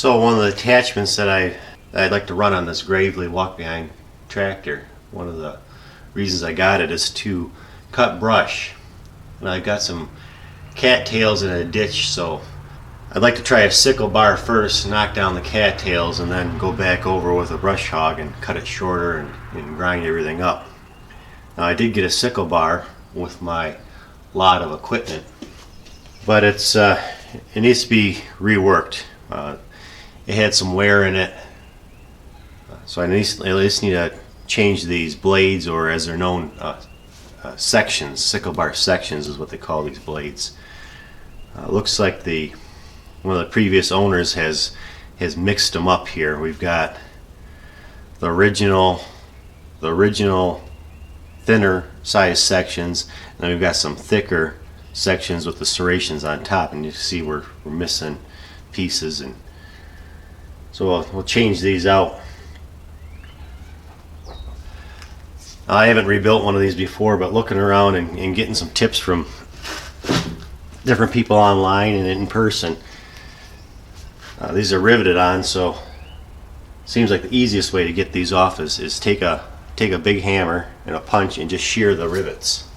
So one of the attachments that I'd like to run on this Gravely walk-behind tractor, one of the reasons I got it is to cut brush. And I've got some cattails in a ditch, so I'd like to try a sickle bar first, knock down the cattails, and then go back over with a brush hog and cut it shorter and grind everything up. Now I did get a sickle bar with my lot of equipment, but it needs to be reworked. It had some wear in it, so I at least need to change these blades, or as they're known, sections. Sickle bar sections is what they call these blades. Looks like one of the previous owners has mixed them up here. We've got the original thinner size sections, and then we've got some thicker sections with the serrations on top, and you see we're missing pieces, and so we'll change these out. I haven't rebuilt one of these before, but looking around and getting some tips from different people online and in person, these are riveted on, so it seems like the easiest way to get these off is take a big hammer and a punch and just shear the rivets.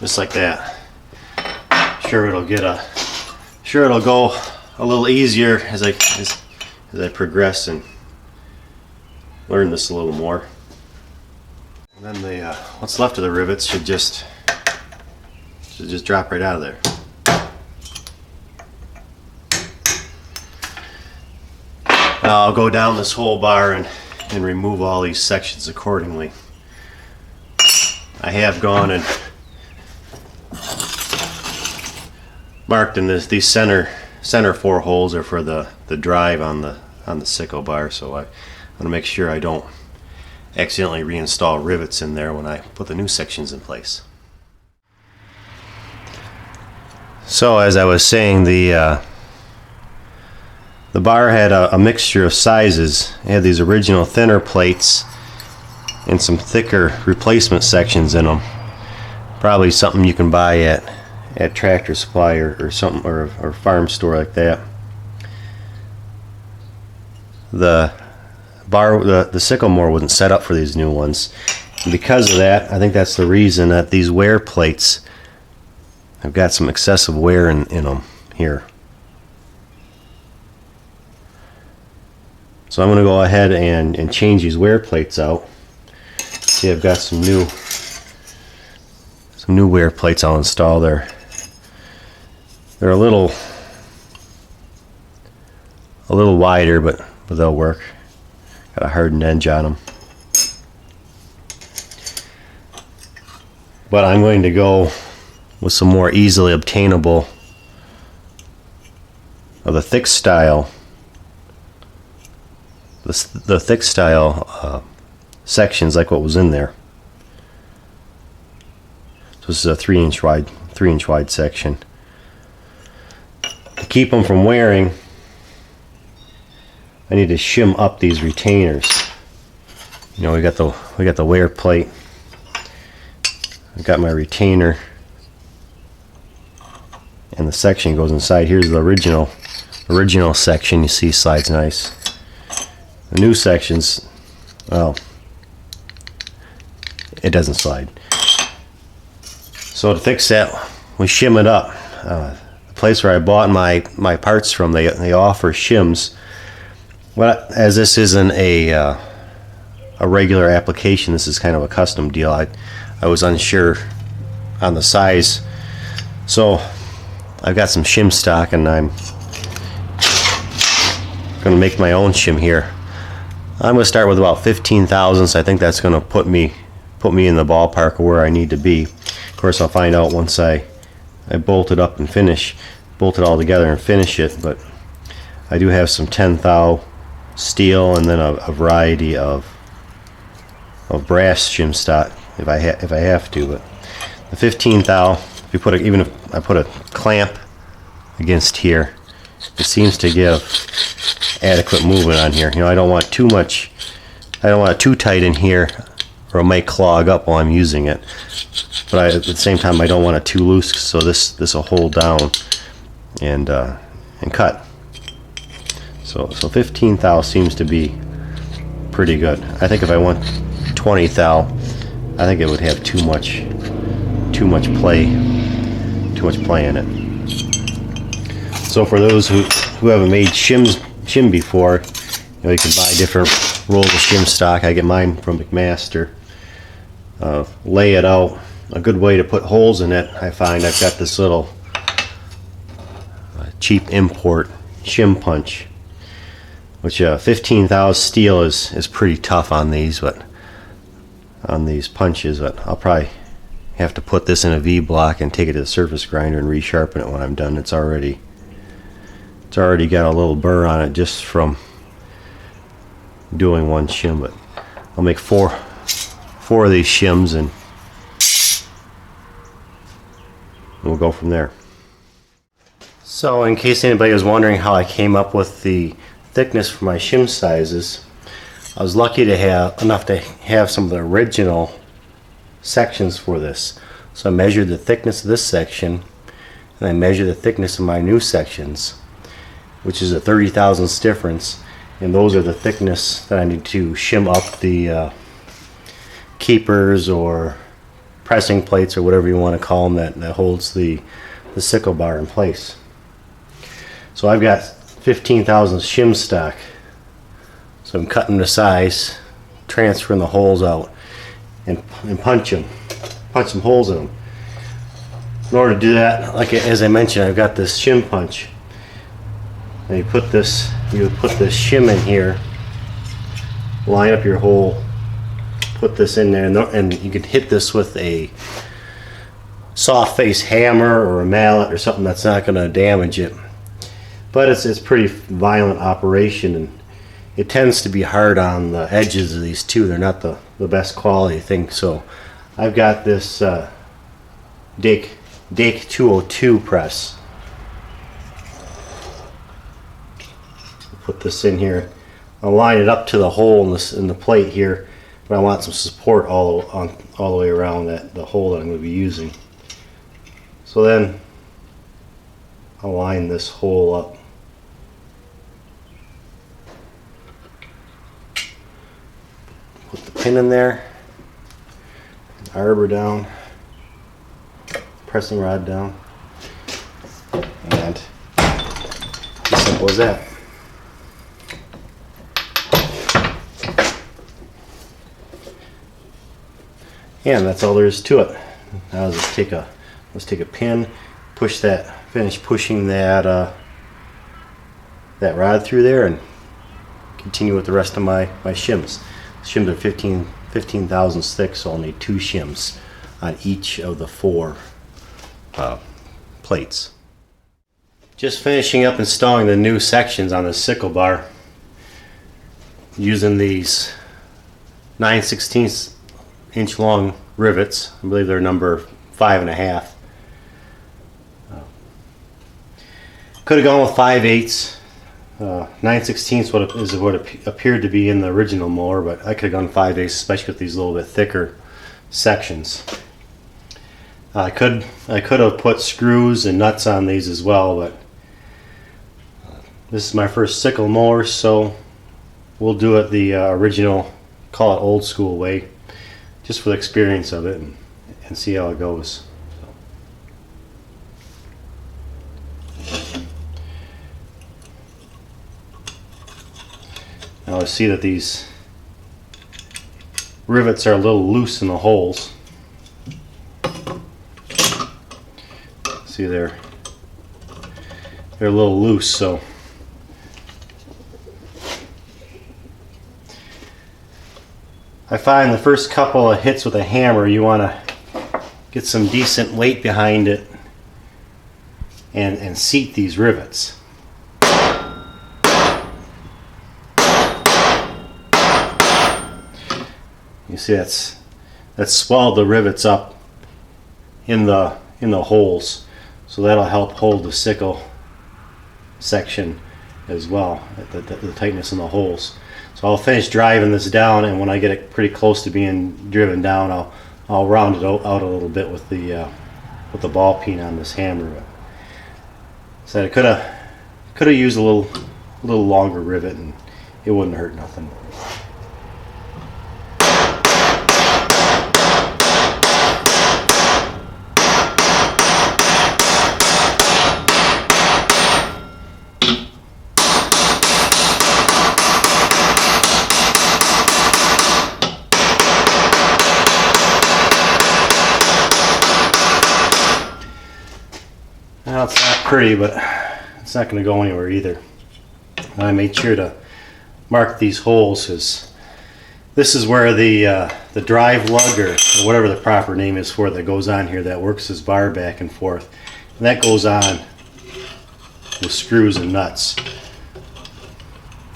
Just like that. Sure it'll go a little easier as I progress and learn this a little more. And then what's left of the rivets should just drop right out of there. Now I'll go down this whole bar and remove all these sections accordingly. I have gone and marked in these center 4 holes are for the drive on the sickle bar, so I want to make sure I don't accidentally reinstall rivets in there when I put the new sections in place. So as I was saying, the bar had a mixture of sizes. It had these original thinner plates and some thicker replacement sections in them. Probably something you can buy at Tractor Supply or something, or a farm store like that. The sickle mower wasn't set up for these new ones, and because of that, I think that's the reason that these wear plates have got some excessive wear in them here. So I'm going to go ahead and change these wear plates out. See, I've got some new wear plates I'll install there. They're a little wider, but they'll work. Got a hardened edge on them. But I'm going to go with some more easily obtainable of the thick style. The thick style sections, like what was in there. So this is a 3-inch wide section. To keep them from wearing, I need to shim up these retainers. You know, we got the wear plate. I've got my retainer, and the section goes inside. Here's the original section. You see, slides nice. The new sections, well, it doesn't slide. So to fix that, we shim it up. The place where I bought my parts from, they offer shims. Well, as this isn't a regular application, this is kind of a custom deal. I was unsure on the size, so I've got some shim stock, and I'm going to make my own shim here. I'm going to start with about 15 thousandths. I think that's going to put me in the ballpark of where I need to be. Of course, I'll find out once I bolt it up and bolt it all together and finish it. But I do have some 10 thou steel, and then a variety of brass shim stock if I have to. But the 15 thou, if you put even if I put a clamp against here, it seems to give adequate movement on here. You know, I don't want too much, I don't want it too tight in here or it might clog up while I'm using it. But at the same time, I don't want it too loose, so this will hold down and cut. So 15 thou seems to be pretty good. I think if I went 20 thou, I think it would have too much play in it. So for those who haven't made shim before, you know, you can buy different rolls of shim stock. I get mine from McMaster. Lay it out. A good way to put holes in it, I find, I've got this little cheap import shim punch, which 15 thou steel is pretty tough on these, but on these punches. But I'll probably have to put this in a V block and take it to the surface grinder and resharpen it when I'm done. It's already got a little burr on it just from doing one shim, but I'll make four of these shims and we'll go from there. So in case anybody was wondering how I came up with the thickness for my shim sizes, I was lucky to have enough to have some of the original sections for this. So I measured the thickness of this section and I measured the thickness of my new sections, which is a 30 thousandths difference, and those are the thickness that I need to shim up the keepers or pressing plates or whatever you want to call them that holds the sickle bar in place. So I've got 15 thousandths shim stock, so I'm cutting the size, transferring the holes out, and punch some holes in them. In order to do that, like as I mentioned, I've got this shim punch. And you would put this shim in here, line up your hole, put this in there, and you can hit this with a soft face hammer or a mallet or something that's not going to damage it. But it's pretty violent operation, and it tends to be hard on the edges of these too. They're not the best quality thing. So I've got this Dake 202 press. Put this in here. I'll line it up to the hole in the plate here, but I want some support all the way around the hole that I'm going to be using. So then I'll line this hole up. Put the pin in there, arbor down, pressing rod down, and as simple as that. And that's all there is to it. Now let's take a pin, finish pushing that rod through there, and continue with the rest of my shims. Shims are 15 thousandths thick, so I'll need 2 shims on each of the 4 plates. Just finishing up installing the new sections on the sickle bar using these 9/16 inch long rivets. I believe they're number 5.5. Could have gone with 5/8. 9/16 is what appeared to be in the original mower, but I could have gone 5/8, especially with these little bit thicker sections. I could have put screws and nuts on these as well, but this is my first sickle mower, so we'll do it the original, call it old school way, just for the experience of it and see how it goes. Now I see that these rivets are a little loose in the holes. See, they're a little loose, so I find the first couple of hits with a hammer, you want to get some decent weight behind it and seat these rivets. You see that's swelled the rivets up in the holes, so that'll help hold the sickle section as well, the tightness in the holes. So I'll finish driving this down, and when I get it pretty close to being driven down, I'll round it out a little bit with the ball peen on this hammer. So I could have used a little longer rivet, and it wouldn't hurt nothing. Now it's not pretty, but it's not going to go anywhere either. I made sure to mark these holes because this is where the drive lug, or whatever the proper name is for it, that goes on here, that works as bar back and forth. And that goes on with screws and nuts.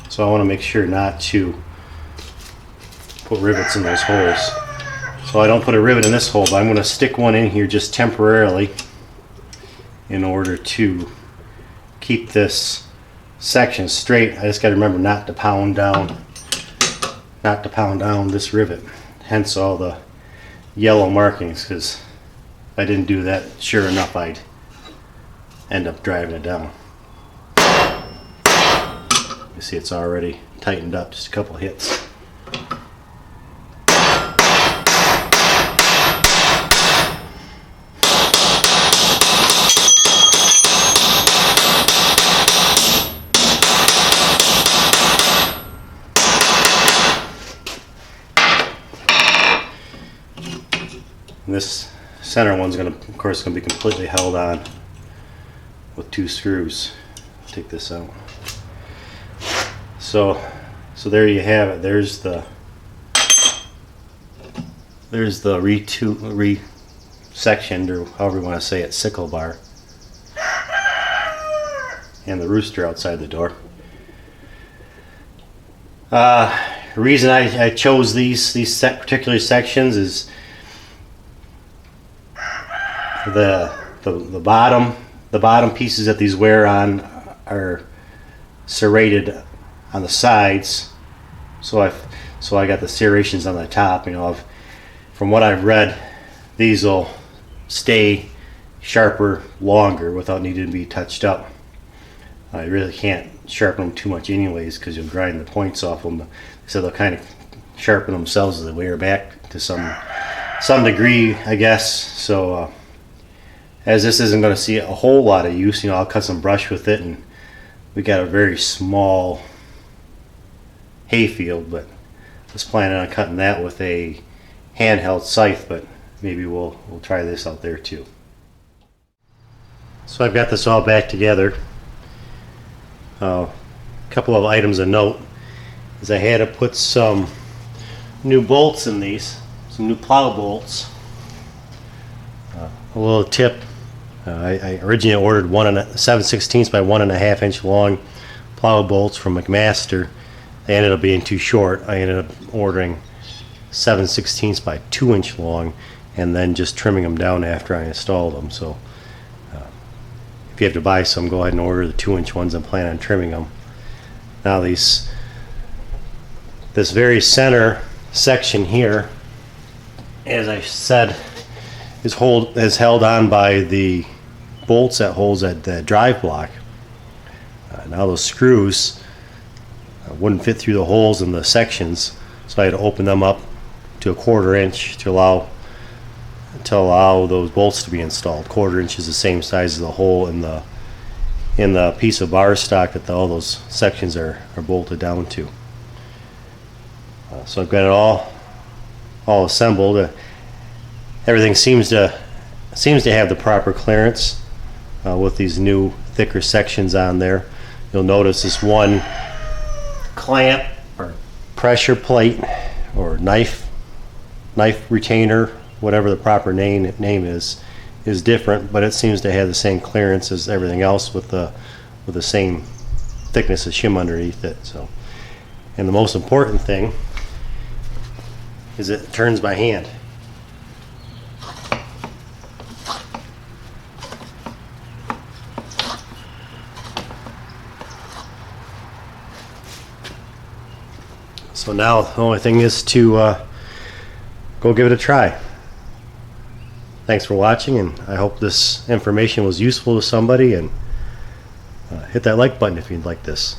So I want to make sure not to put rivets in those holes. So I don't put a rivet in this hole, but I'm going to stick one in here just temporarily in order to keep this section straight. I just got to remember not to pound down this rivet, hence all the yellow markings, because if I didn't do that, sure enough I'd end up driving it down. You see it's already tightened up, just a couple hits. And this center one's going to, of course, be completely held on with 2 screws. Take this out. So there you have it. There's the re-sectioned, or however you want to say it, sickle bar, and the rooster outside the door. The reason I chose these particular sections is the bottom pieces that these wear on are serrated on the sides, so I got the serrations on the top. From what I've read, these will stay sharper longer without needing to be touched up. I really can't sharpen them too much anyways, because you'll grind the points off them, so they'll kind of sharpen themselves as they wear back to some degree, I guess. So as this isn't going to see a whole lot of use, I'll cut some brush with it, and we got a very small hayfield, but I was planning on cutting that with a handheld scythe, but maybe we'll try this out there too. So I've got this all back together. A couple of items of note is I had to put some new bolts in these, some new plow bolts. A little tip, I originally ordered 7/16 by 1.5 inch long plow bolts from McMaster. They ended up being too short. I ended up ordering 7/16 by 2 inch long, and then just trimming them down after I installed them. So if you have to buy some, go ahead and order the 2 inch ones. I'm planning on trimming them. Now this very center section here, as I said, is held on by the bolts that holds the drive block. Now those screws wouldn't fit through the holes in the sections, so I had to open them up to 1/4 inch to allow those bolts to be installed. 1/4 inch is the same size as the hole in the piece of bar stock that all those sections are bolted down to. So I've got it all assembled. Everything seems to have the proper clearance with these new thicker sections on there. You'll notice this one clamp or pressure plate or knife retainer, whatever the proper name is different, but it seems to have the same clearance as everything else with the same thickness of shim underneath it. So, and the most important thing is it turns by hand. So now the only thing is to go give it a try. Thanks for watching, and I hope this information was useful to somebody, and hit that like button if you'd like this.